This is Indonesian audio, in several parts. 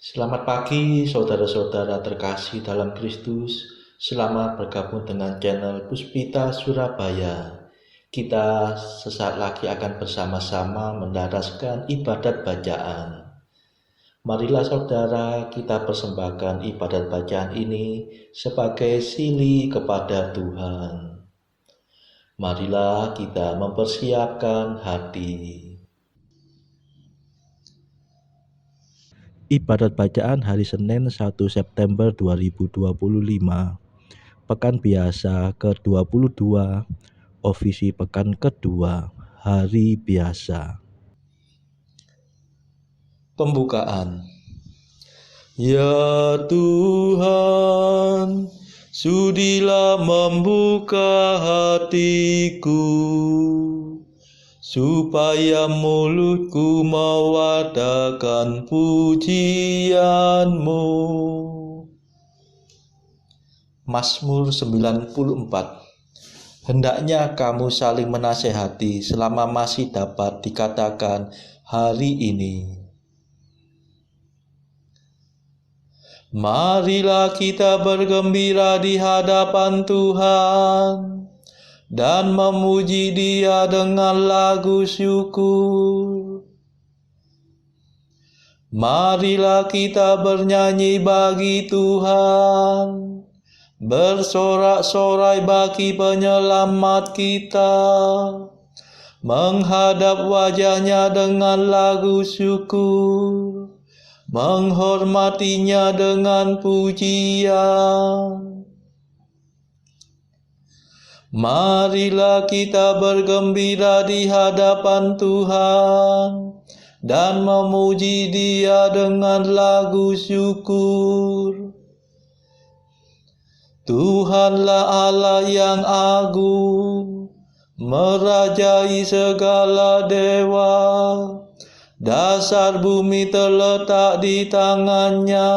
Selamat pagi saudara-saudara terkasih dalam Kristus. Selamat bergabung dengan channel Puspita Surabaya. Kita sesaat lagi akan bersama-sama mendaraskan ibadat bacaan. Marilah saudara, kita persembahkan ibadat bacaan ini sebagai sili kepada Tuhan. Marilah kita mempersiapkan hati. Ibadat bacaan hari Senin 1 September 2025, Pekan Biasa ke-22, Ofisi Pekan kedua, Hari Biasa. Pembukaan. Ya Tuhan, sudilah membuka hatiku, supaya mulutku mewartakan pujian-Mu. Mazmur 94. Hendaknya kamu saling menasehati selama masih dapat dikatakan hari ini. Marilah kita bergembira di hadapan Tuhan dan memuji Dia dengan lagu syukur. Marilah kita bernyanyi bagi Tuhan, bersorak-sorai bagi penyelamat kita, menghadap wajah-Nya dengan lagu syukur, menghormatinya dengan pujian. Marilah kita bergembira di hadapan Tuhan dan memuji Dia dengan lagu syukur. Tuhanlah Allah yang agung, merajai segala dewa. Dasar bumi terletak di tangan-Nya,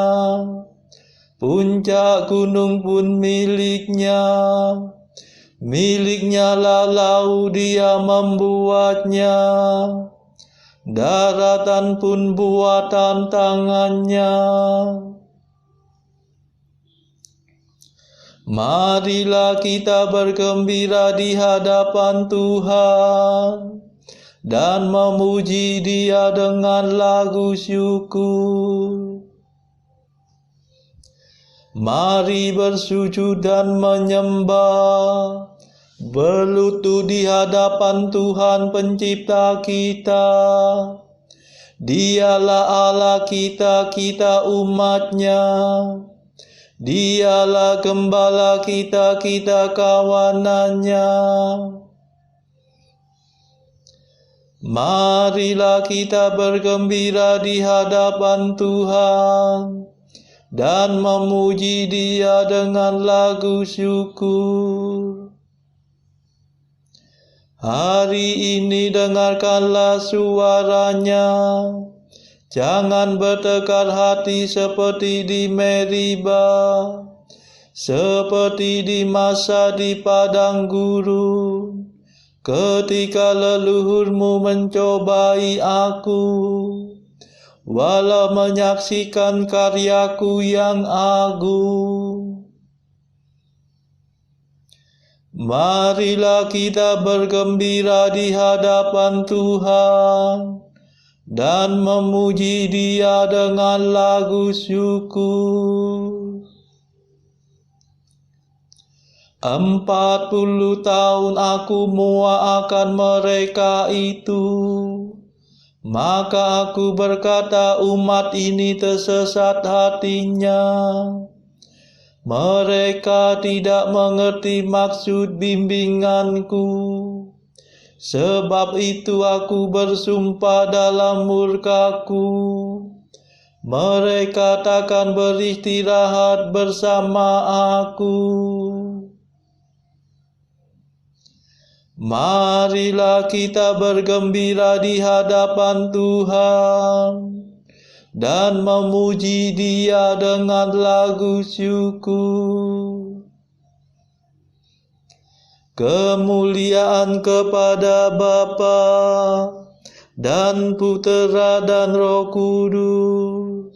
puncak gunung pun milik-Nya. Milik-Nya lah laut, Dia membuatnya, daratan pun buatan tangan-Nya. Marilah kita bergembira di hadapan Tuhan dan memuji Dia dengan lagu syukur. Mari bersujud dan menyembah, berlutut di hadapan Tuhan Pencipta kita. Dialah Allah kita, kita umat-Nya. Dialah gembala kita, kita kawanan-Nya. Marilah kita bergembira di hadapan Tuhan dan memuji Dia dengan lagu syukur. Hari ini dengarkanlah suara-Nya, jangan bertekad hati seperti di Meriba, seperti di masa di padang gurun, ketika leluhurmu mencobai aku, walau menyaksikan karyaku yang agung. Marilah kita bergembira di hadapan Tuhan dan memuji Dia dengan lagu syukur. 40 tahun aku muak akan mereka itu, maka aku berkata umat ini tersesat hatinya. Mereka tidak mengerti maksud bimbinganku. Sebab itu aku bersumpah dalam murkaku, mereka takkan beristirahat bersama aku. Marilah kita bergembira di hadapan Tuhan dan memuji Dia dengan lagu syukur. Kemuliaan kepada Bapa dan Putera dan Roh Kudus,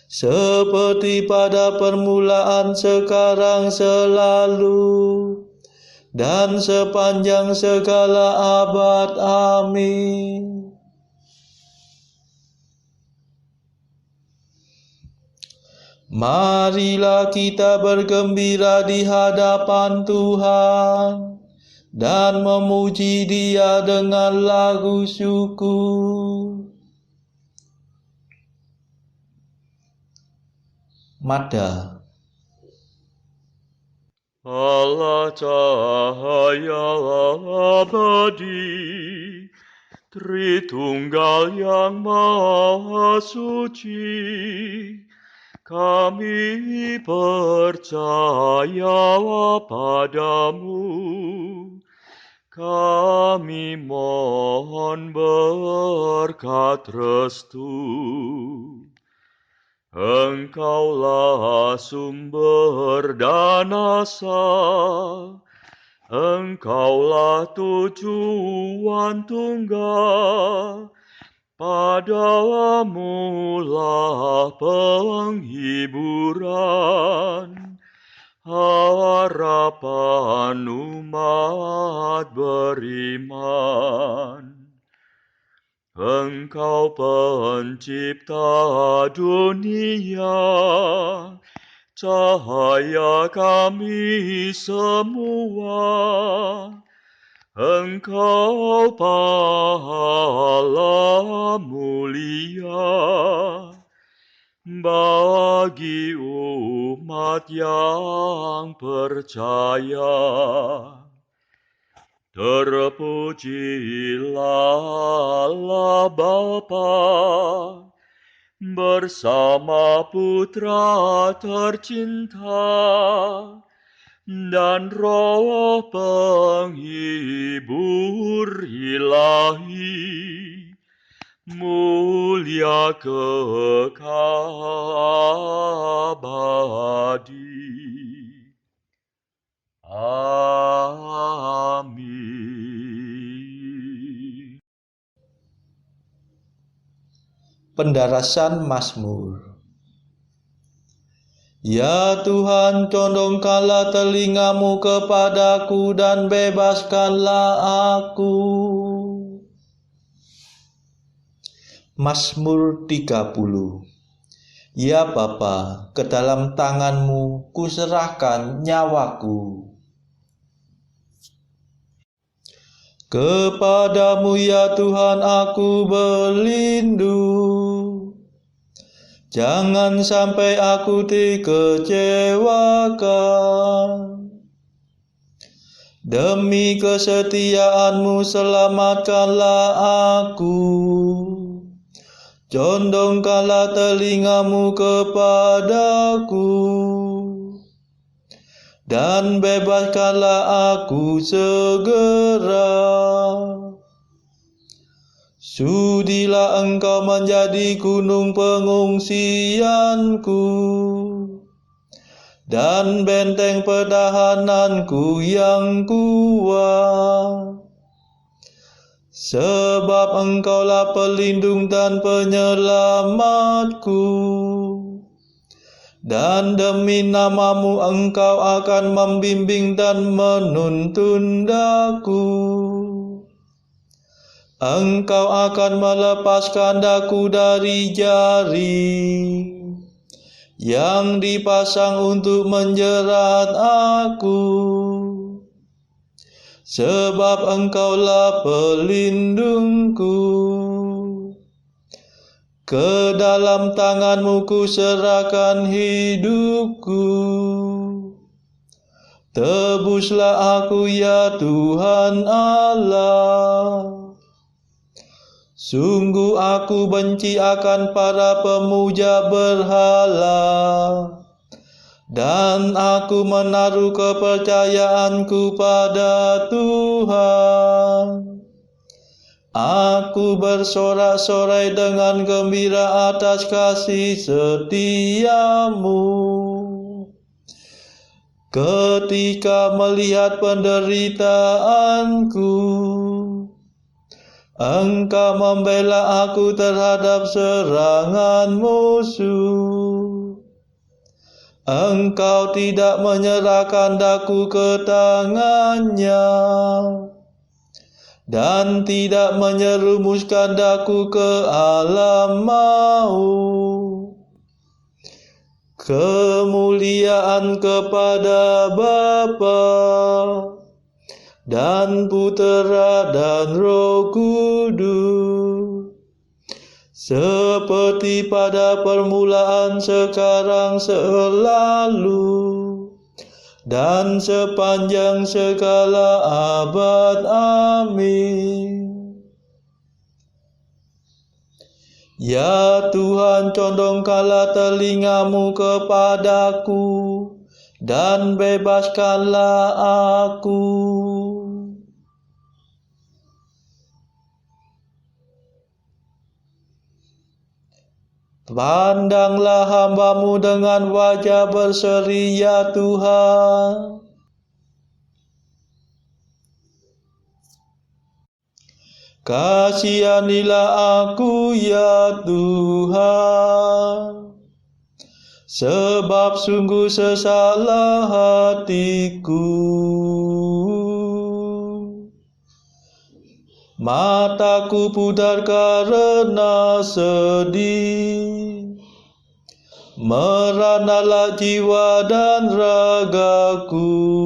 seperti pada permulaan, sekarang, selalu, dan sepanjang segala abad. Amin. Marilah kita bergembira di hadapan Tuhan dan memuji Dia dengan lagu syukur. Mada. Allah cahaya abadi, Tritunggal yang Maha Suci, kami percaya padamu, kami mohon berkat restu. Engkaulah sumber dan asal, Engkaulah tujuan tunggal, padamu lah penghiburan, harapan umat beriman. Engkau pencipta dunia, cahaya kami semua. Engkau pahala mulia bagi umat yang percaya. Terpujilah Allah Bapa bersama Putra tercinta dan Roh penghibur ilahi, mulia kekal abadi. Amin. Pendarasan Mazmur. Ya Tuhan, condongkanlah telingamu kepadaku dan bebaskanlah aku. Mazmur 30. Ya Bapa, ke dalam tanganmu kuserahkan nyawaku. Kepadamu ya Tuhan aku berlindung. Jangan sampai aku dikecewakan. Demi kesetiaanmu selamatkanlah aku. Condongkanlah telingamu kepadaku. Dan bebaskanlah aku segera. Sudilah Engkau menjadi gunung pengungsianku dan benteng pertahananku yang kuat. Sebab Engkaulah pelindung dan penyelamatku. Dan demi namamu Engkau akan membimbing dan menuntun daku. Engkau akan melepaskan daku dari jaring yang dipasang untuk menjerat aku. Sebab Engkaulah pelindungku. Ke dalam tanganmu kuserahkan hidupku. Tebuslah aku ya Tuhan Allah. Sungguh aku benci akan para pemuja berhala, dan aku menaruh kepercayaanku pada Tuhan. Aku bersorak-sorai dengan gembira atas kasih setiamu. Ketika melihat penderitaanku, Engkau membela aku terhadap serangan musuh. Engkau tidak menyerahkan daku ke tangannya, dan tidak menyerumuskan daku ke alam maut. Kemuliaan kepada Bapa dan Putera dan Roh Kudus, seperti pada permulaan, sekarang, selalu, dan sepanjang segala abad. Amin. Ya Tuhan, condongkanlah telingamu kepadaku, dan bebaskanlah aku. Pandanglah hamba-Mu dengan wajah berseri, ya Tuhan. Kasihanilah aku, ya Tuhan, sebab sungguh sesatlah hatiku. Mataku pudar karena sedih, meranalah jiwa dan ragaku.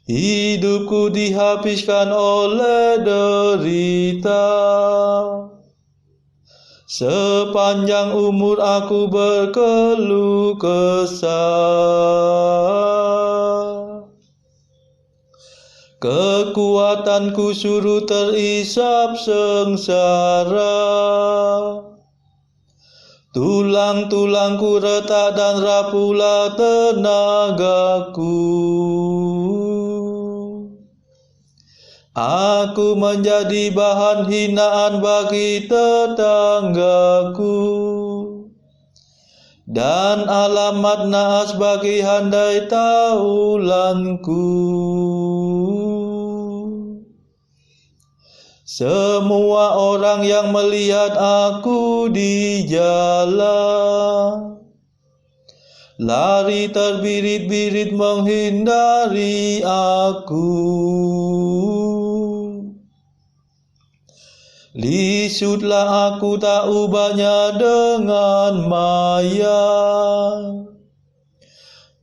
Hidupku dihabiskan oleh derita, sepanjang umur aku berkeluh kesah. Kekuatanku suruh terisap sengsara, tulang-tulangku retak dan rapuhlah tenagaku. Aku menjadi bahan hinaan bagi tetanggaku, dan alamat naas bagi handai taulanku. Semua orang yang melihat aku di jalan lari terbirit-birit menghindari aku. Lisutlah aku tak ubahnya dengan maya,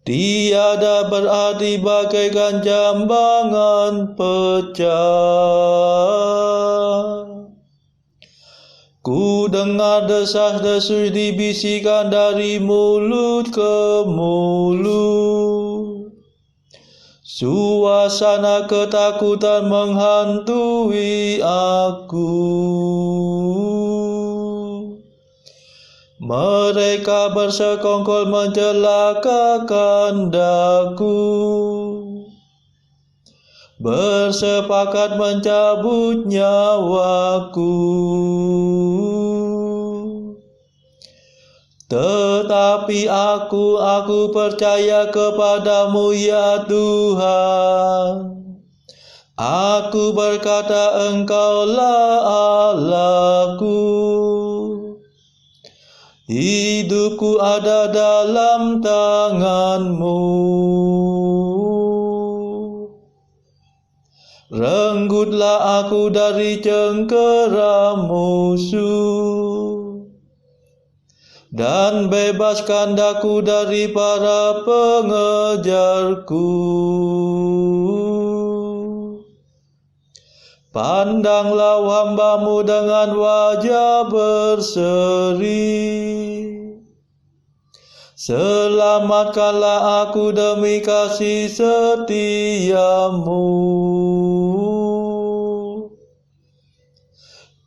tiada berarti bagaikan jambangan pecah. Ku dengar desas-desus dibisikkan dari mulut ke mulut. Suasana ketakutan menghantui aku. Mereka bersekongkol mencelakakan daku, bersepakat mencabut nyawaku. Tetapi aku percaya kepadamu, ya Tuhan. Aku berkata, Engkaulah Allahku. Hidupku ada dalam tangan-Mu. Renggutlah aku dari cengkera musuh, dan bebaskan daku dari para pengejarku. Pandanglah hamba-Mu dengan wajah berseri, selamatkanlah aku demi kasih setia-Mu.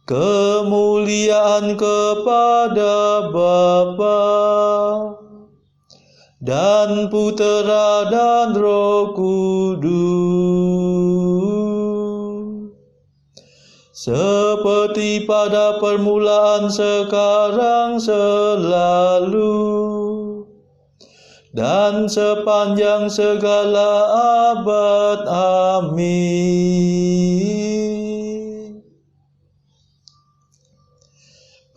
Kemuliaan kepada Bapa dan Putera dan Roh Kudus, seperti pada permulaan, sekarang, selalu, dan sepanjang segala abad. Amin.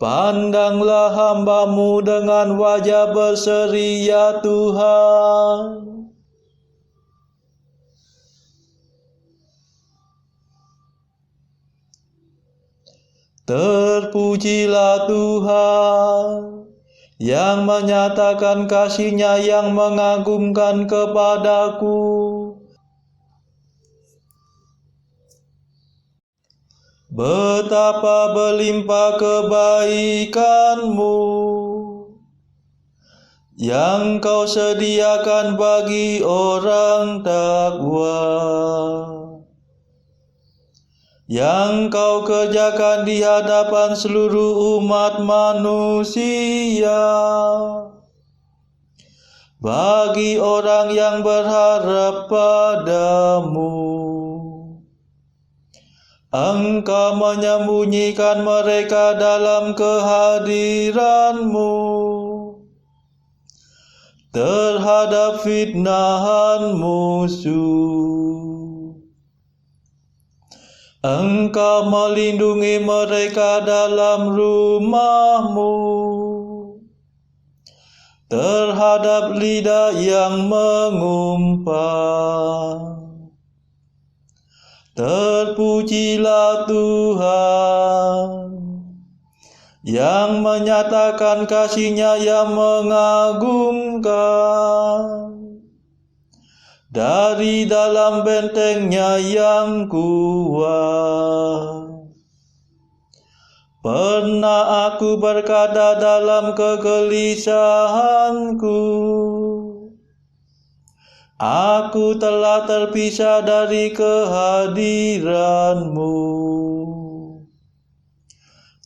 Pandanglah hamba-Mu dengan wajah berseri, ya Tuhan. Terpujilah Tuhan yang menyatakan kasih-Nya yang mengagumkan kepadaku. Betapa berlimpah kebaikan-Mu yang Kau sediakan bagi orang takwa, yang Kau kerjakan di hadapan seluruh umat manusia, bagi orang yang berharap padamu. Engkau menyembunyikan mereka dalam kehadiran-Mu terhadap fitnahan musuh. Engkau melindungi mereka dalam rumah-Mu terhadap lidah yang mengumpat. Terpujilah Tuhan yang menyatakan kasih-Nya yang mengagumkan dari dalam benteng-Nya yang kuat. Pernah aku berkata dalam kegelisahanku, aku telah terpisah dari kehadiran-Mu.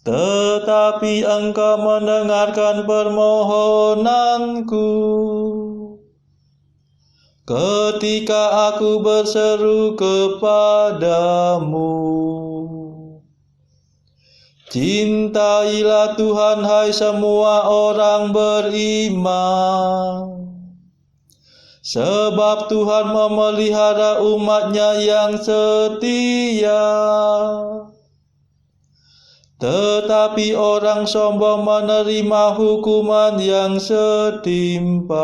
Tetapi Engkau mendengarkan permohonanku ketika aku berseru kepadamu. Cintailah Tuhan, hai semua orang beriman, sebab Tuhan memelihara umat-Nya yang setia. Tetapi orang sombong menerima hukuman yang setimpal.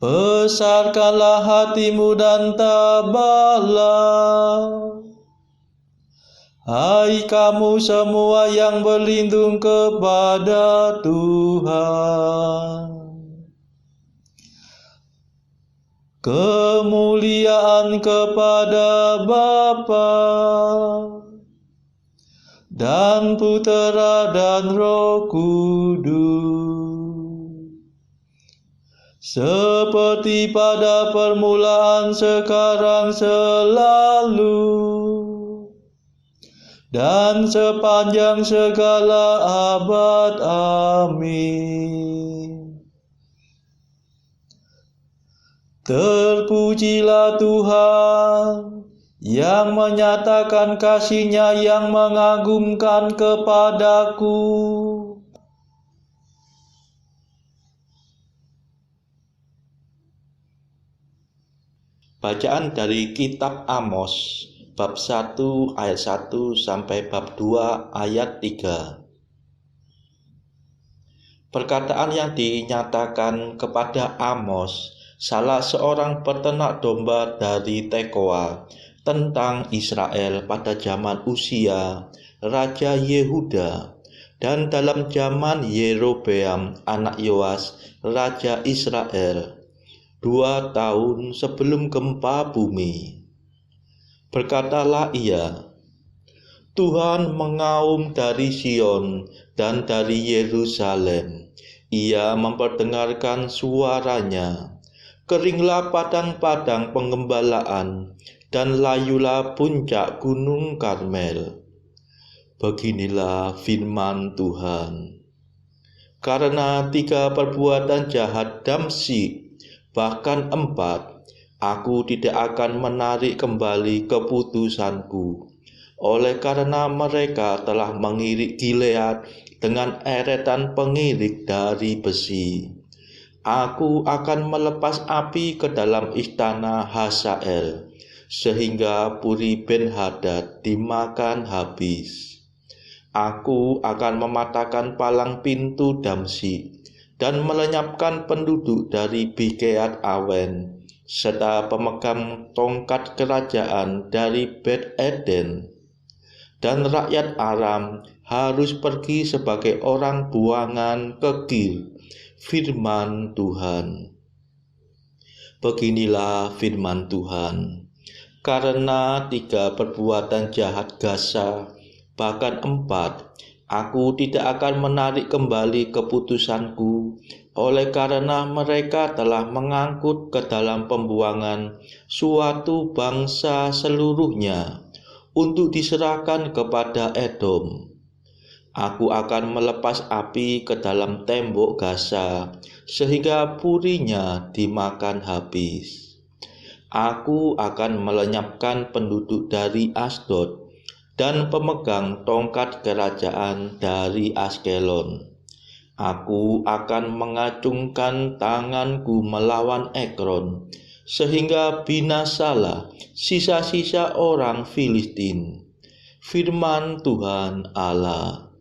Besarkanlah hatimu dan tabahlah, hai kamu semua yang berlindung kepada Tuhan. Kemuliaan kepada Bapa dan Putera dan Roh Kudus, seperti pada permulaan, sekarang, selalu, dan sepanjang segala abad. Amin. Terpujilah Tuhan yang menyatakan kasih-Nya yang mengagumkan kepadaku. Bacaan dari kitab Amos bab 1 ayat 1 sampai bab 2 ayat 3. Perkataan yang dinyatakan kepada Amos, salah seorang peternak domba dari Tekoa, tentang Israel pada zaman Uzia, Raja Yehuda, dan dalam zaman Yerobeam anak Yoas, Raja Israel, 2 tahun sebelum gempa bumi. Berkatalah ia, Tuhan mengaum dari Sion dan dari Yerusalem. Ia memperdengarkan suaranya. Keringlah padang-padang pengembalaan, dan layulah puncak gunung Karmel. Beginilah firman Tuhan. Karena 3 perbuatan jahat Damsyik, bahkan 4, aku tidak akan menarik kembali keputusanku. Oleh karena mereka telah mengirik Gilead dengan eretan pengirik dari besi. Aku akan melepas api ke dalam istana Hazael, sehingga Puri Ben-Hadad dimakan habis. Aku akan mematahkan palang pintu Damsyik dan melenyapkan penduduk dari Bikeat Awen, serta pemegang tongkat kerajaan dari Bet Eden. Dan rakyat Aram harus pergi sebagai orang buangan ke Kir, firman Tuhan. Beginilah firman Tuhan. Karena 3 perbuatan jahat Gaza, bahkan 4, aku tidak akan menarik kembali keputusanku, oleh karena mereka telah mengangkut ke dalam pembuangan suatu bangsa seluruhnya untuk diserahkan kepada Edom. Aku akan melepas api ke dalam tembok Gaza, sehingga purinya dimakan habis. Aku akan melenyapkan penduduk dari Asdod dan pemegang tongkat kerajaan dari Askelon. Aku akan mengacungkan tanganku melawan Ekron, sehingga binasalah sisa-sisa orang Filistin. Firman Tuhan Allah.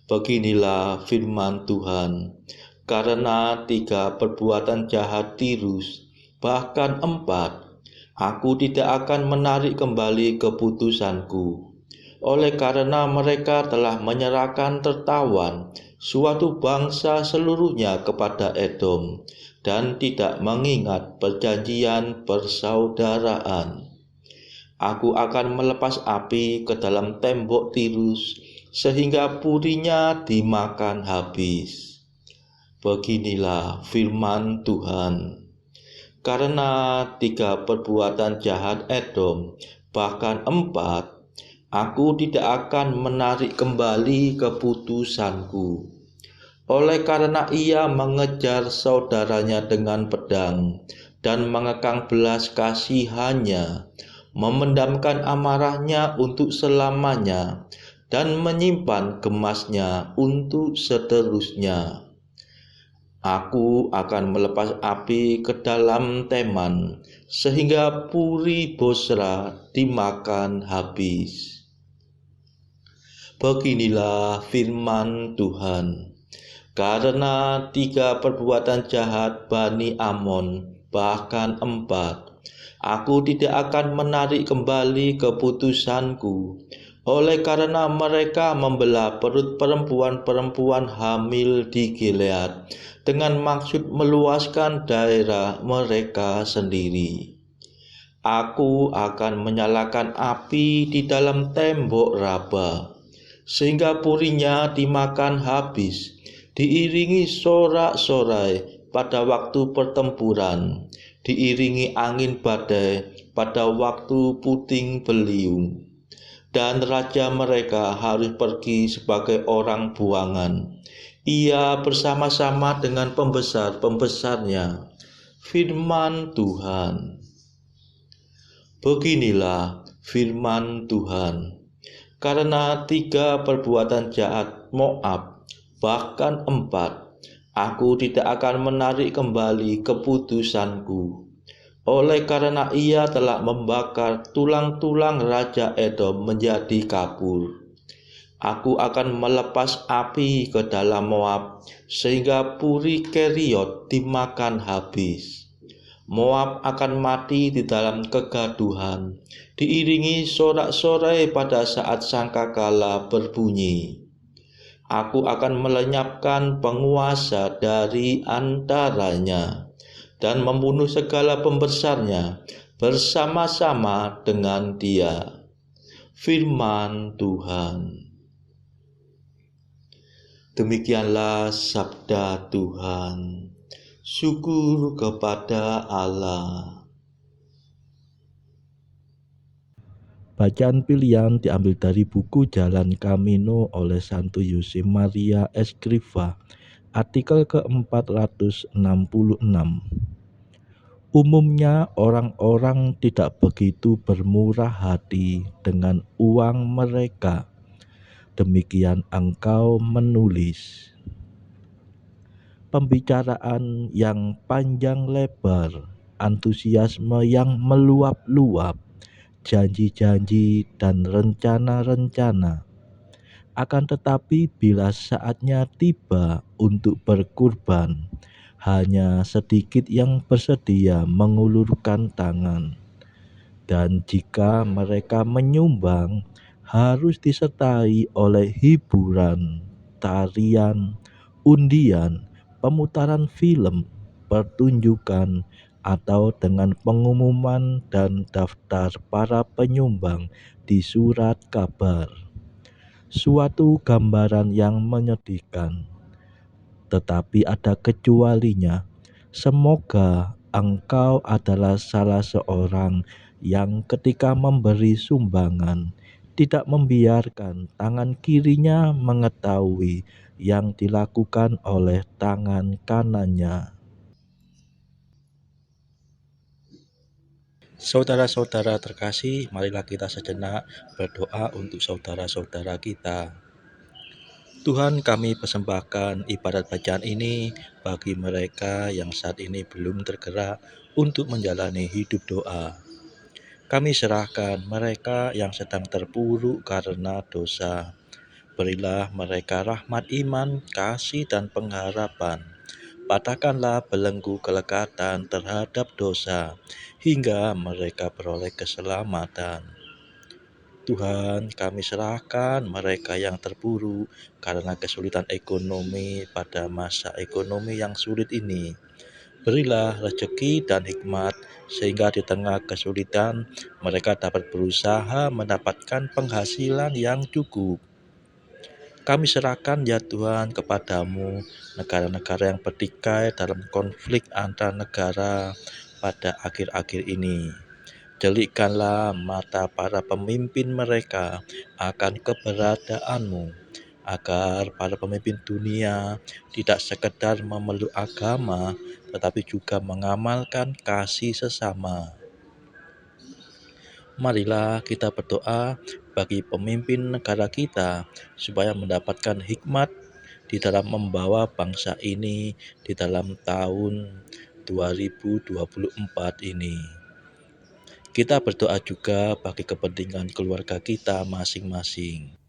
Beginilah firman Tuhan. Karena 3 perbuatan jahat Tirus, bahkan 4, aku tidak akan menarik kembali keputusanku, oleh karena mereka telah menyerahkan tertawan suatu bangsa seluruhnya kepada Edom dan tidak mengingat perjanjian persaudaraan. Aku akan melepas api ke dalam tembok Tirus, sehingga purinya dimakan habis. Beginilah firman Tuhan. Karena 3 perbuatan jahat Edom, bahkan 4, aku tidak akan menarik kembali keputusanku. Oleh karena ia mengejar saudaranya dengan pedang dan mengekang belas kasihannya, memendamkan amarahnya untuk selamanya, dan menyimpan gemasnya untuk seterusnya. Aku akan melepas api ke dalam Teman, sehingga Puri Bosra dimakan habis. Beginilah firman Tuhan. Karena 3 perbuatan jahat Bani Amon, bahkan 4, aku tidak akan menarik kembali keputusanku, oleh karena mereka membelah perut perempuan-perempuan hamil di Gilead dengan maksud meluaskan daerah mereka sendiri. Aku akan menyalakan api di dalam tembok Raba, sehingga purinya dimakan habis, diiringi sorak-sorai pada waktu pertempuran, diiringi angin badai pada waktu puting beliung. Dan raja mereka harus pergi sebagai orang buangan, ia bersama-sama dengan pembesar-pembesarnya. Firman Tuhan. Beginilah firman Tuhan. Karena 3 perbuatan jahat Moab, bahkan 4, aku tidak akan menarik kembali keputusanku, oleh karena ia telah membakar tulang-tulang Raja Edom menjadi kapur. Aku akan melepas api ke dalam Moab, sehingga Puri Keriot dimakan habis. Moab akan mati di dalam kegaduhan, diiringi sorak-sorai pada saat sangkakala berbunyi. Aku akan melenyapkan penguasa dari antaranya, dan membunuh segala pembesarnya bersama-sama dengan dia. Firman Tuhan. Demikianlah sabda Tuhan. Syukur kepada Allah. Bacaan pilihan diambil dari buku Jalan Camino oleh Santo Yosemaria Escrivá, artikel ke-466. Umumnya orang-orang tidak begitu bermurah hati dengan uang mereka. Demikian engkau menulis. Pembicaraan yang panjang lebar antusiasme yang meluap-luap, janji-janji dan rencana-rencana. Akan tetapi bila saatnya tiba untuk berkurban, hanya sedikit yang bersedia mengulurkan tangan. Dan jika mereka menyumbang, harus disertai oleh hiburan, tarian, undian, pemutaran film, pertunjukan, atau dengan pengumuman dan daftar para penyumbang di surat kabar. Suatu gambaran yang menyedihkan, tetapi ada kecualinya. Semoga engkau adalah salah seorang yang ketika memberi sumbangan tidak membiarkan tangan kirinya mengetahui yang dilakukan oleh tangan kanannya. Saudara-saudara terkasih, marilah kita sejenak berdoa untuk saudara-saudara kita. Tuhan, kami persembahkan ibadat bacaan ini bagi mereka yang saat ini belum tergerak untuk menjalani hidup doa. Kami serahkan mereka yang sedang terpuruk karena dosa. Berilah mereka rahmat iman, kasih, dan pengharapan. Patahkanlah belenggu kelekatan terhadap dosa, hingga mereka beroleh keselamatan. Tuhan, kami serahkan mereka yang terpuruk karena kesulitan ekonomi pada masa ekonomi yang sulit ini. Berilah rezeki dan hikmat, sehingga di tengah kesulitan mereka dapat berusaha mendapatkan penghasilan yang cukup. Kami serahkan ya Tuhan kepadamu negara-negara yang bertikai dalam konflik antar negara pada akhir-akhir ini. Delikkanlah mata para pemimpin mereka akan keberadaanmu, agar para pemimpin dunia tidak sekedar memeluk agama, tetapi juga mengamalkan kasih sesama. Marilah kita berdoa bagi pemimpin negara kita, supaya mendapatkan hikmat di dalam membawa bangsa ini di dalam tahun 2024 ini. Kita berdoa juga bagi kepentingan keluarga kita masing-masing.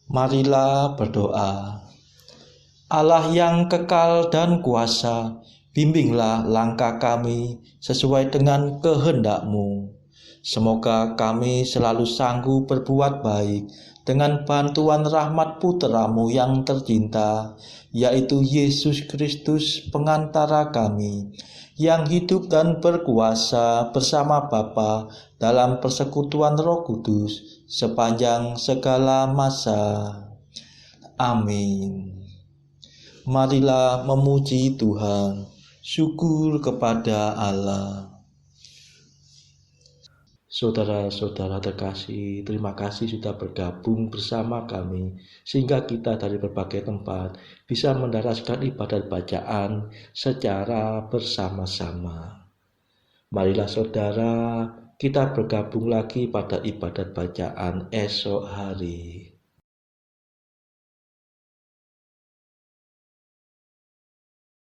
Marilah berdoa. Allah yang kekal dan kuasa, bimbinglah langkah kami sesuai dengan kehendak-Mu. Semoga kami selalu sanggup berbuat baik dengan bantuan rahmat Putra-Mu yang tercinta, yaitu Yesus Kristus pengantara kami, yang hidup dan berkuasa bersama Bapa dalam persekutuan Roh Kudus sepanjang segala masa. Amin. Marilah memuji Tuhan, syukur kepada Allah. Saudara-saudara terkasih, terima kasih sudah bergabung bersama kami, sehingga kita dari berbagai tempat bisa mendaraskan ibadat bacaan secara bersama-sama. Marilah saudara, kita bergabung lagi pada ibadat bacaan esok hari.